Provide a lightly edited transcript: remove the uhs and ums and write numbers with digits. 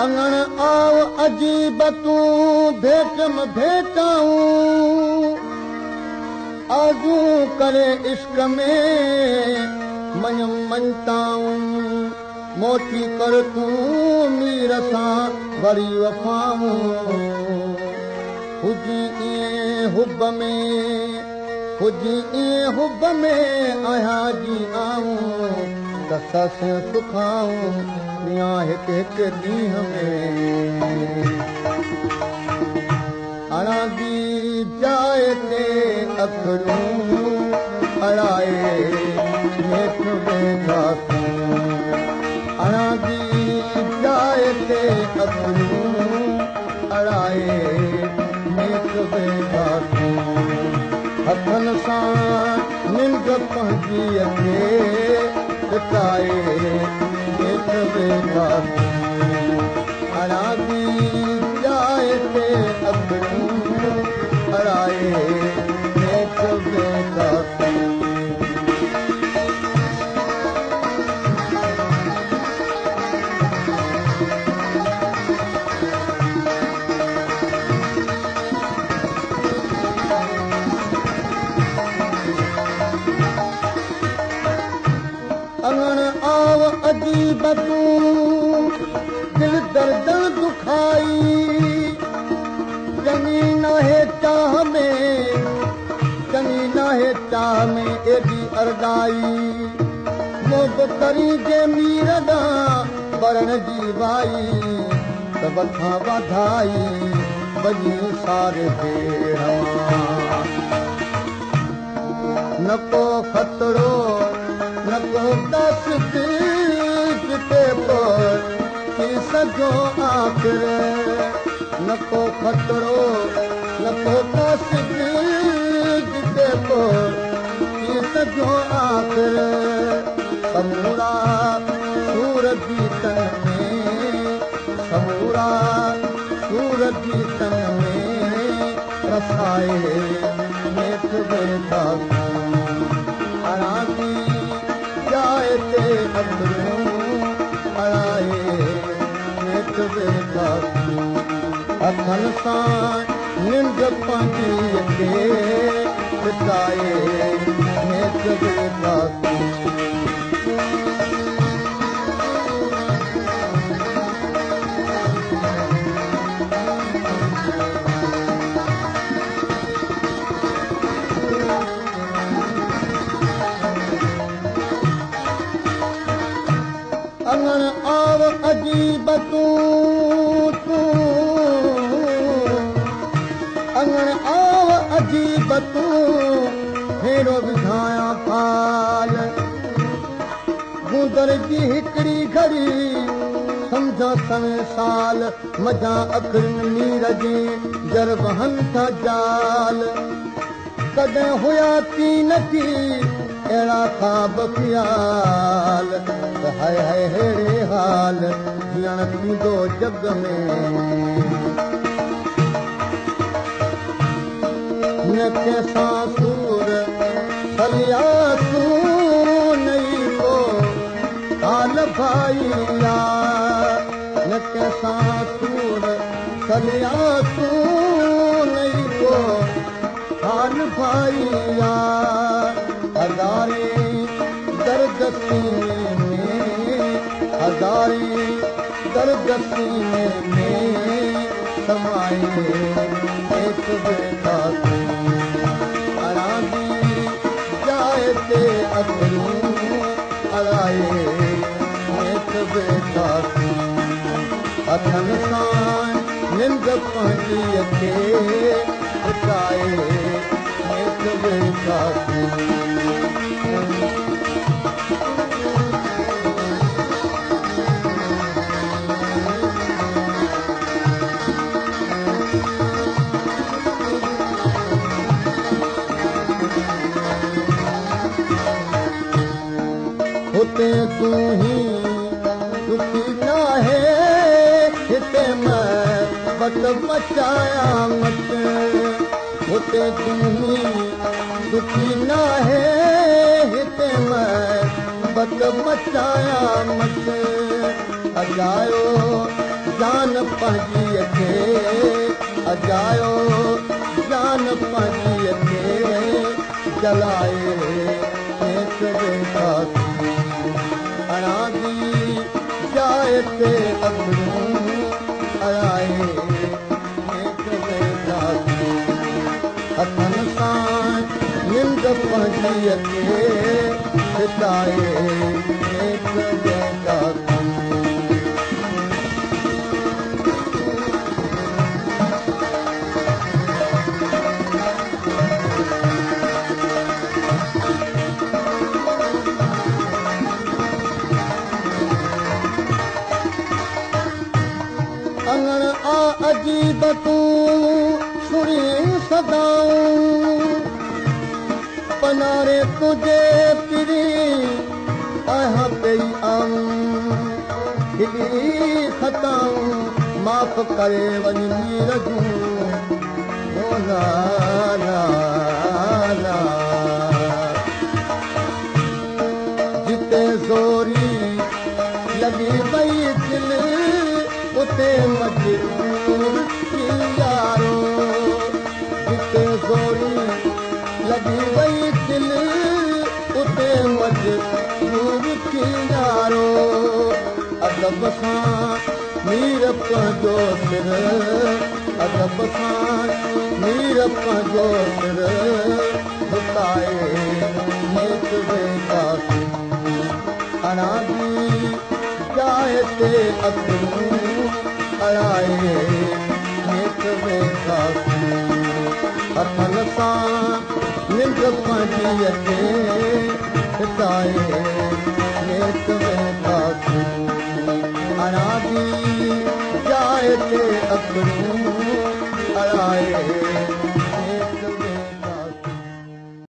अंगण आव अजीब तूं भेट में भेटाऊं आजू करे इश्क में मयम मनताऊं मोती कर तूं मीर सां वरी वफ़ाऊं हुजी इएं हुब में आहियां जी आऊं त सस सुखाऊं या हिकु हिकु ॾींहं में अणादी जाइ ते अखड़ूं अड़ाए हेठि वेंदासूं अणादी जाइ ते अखड़ूं अड़ाए हेठि वेंदासूं हथनि सां निंड पंहिंजी खे टकाए हेठि वेंदासूं अणादी जाइ ते अखड़ूं अड़ाए हेठि वेंदासूं अंगण आव अजीब तूं दिल दर्द दुखाई चङी नाहे चाह में एॾी अरदाई मोब करी जे मीर ॾांहुं बरण जी वाई त वठां वाधाई वञी सारे भेण न को ख़तरो न को दस जिते थी सघो आख़िर न को ख़तरो न को दस जिते थी सघो आख़िर समूरा सूरत जी तन में समूरा सूरत जी तन में रसाए हेठि वेंदासूं अणादी जाइ ते अखड़ूं अड़ाए हेठि वेंदासूं हथनि सां निंड पंहिंजी खे टकाए हेठि वेंदासूं अंगण आव अजीब तूं अंगण आव अजीब तूं हेरो विझाया फाल गूंदर जी हिकिड़ी घड़ी सम्झा सवे साल मझां अखियुनि नीर जे जर वहनि था जाल कॾहिं हुया थी न थी अहिड़ा ख़्वाब ख़्याल त हाय हाय हेड़े हाल ॼण थींदो जग में न कंहिंसां सूर फलियासूं नई को हाल भाई न कंहिंसां सूर फलियासूं नई को हाल भाई हज़ारे दर्द सीने में हज़ारे दर्द सीने में समाए हेठि वेंदासूं अणादी जाइ ते अखड़ूं अड़ाए हेठि वेंदासूं हथनि सां निंड पंहिंजी खे टकाए हेठि वेंदासूं हुते तूं ही दुखी नाहे हिते महबत मचाया मत हुते तूं ही दुखी नाहे हिते महबत मचाया मत अजायो जान पंहिंजीअ खे अजायो जान पंहिंजीअ खे जलाए अणादी जाए ते अखियूं अड़ाए हथनि सां निंड पंहिंजीअ खे हिताए अंगण आ अजीब तूं सुणी सदाऊं पनारे तुझे पिरी आया पई आऊं हिली खताऊं माफ़ करे वञ मीर जूं ला ला ला जिते ज़ोरी लॻी पई दिल उते मजबूर थी यारो जिते ज़ोरी लॻी वई दिल उते मजबूर थी यारो अदब सां मीर पंहिंजो सिर अदब सां मीर पंहिंजो सिर झुकाए नेत वेंदासीं अणादी जाए ते अखियूं अड़ाए नेत वेंदासीं हथनि सां निंड पंहिंजीअ खे हिताए नेत वेंदासीं अणादी जाए ते अखियूं अड़ाए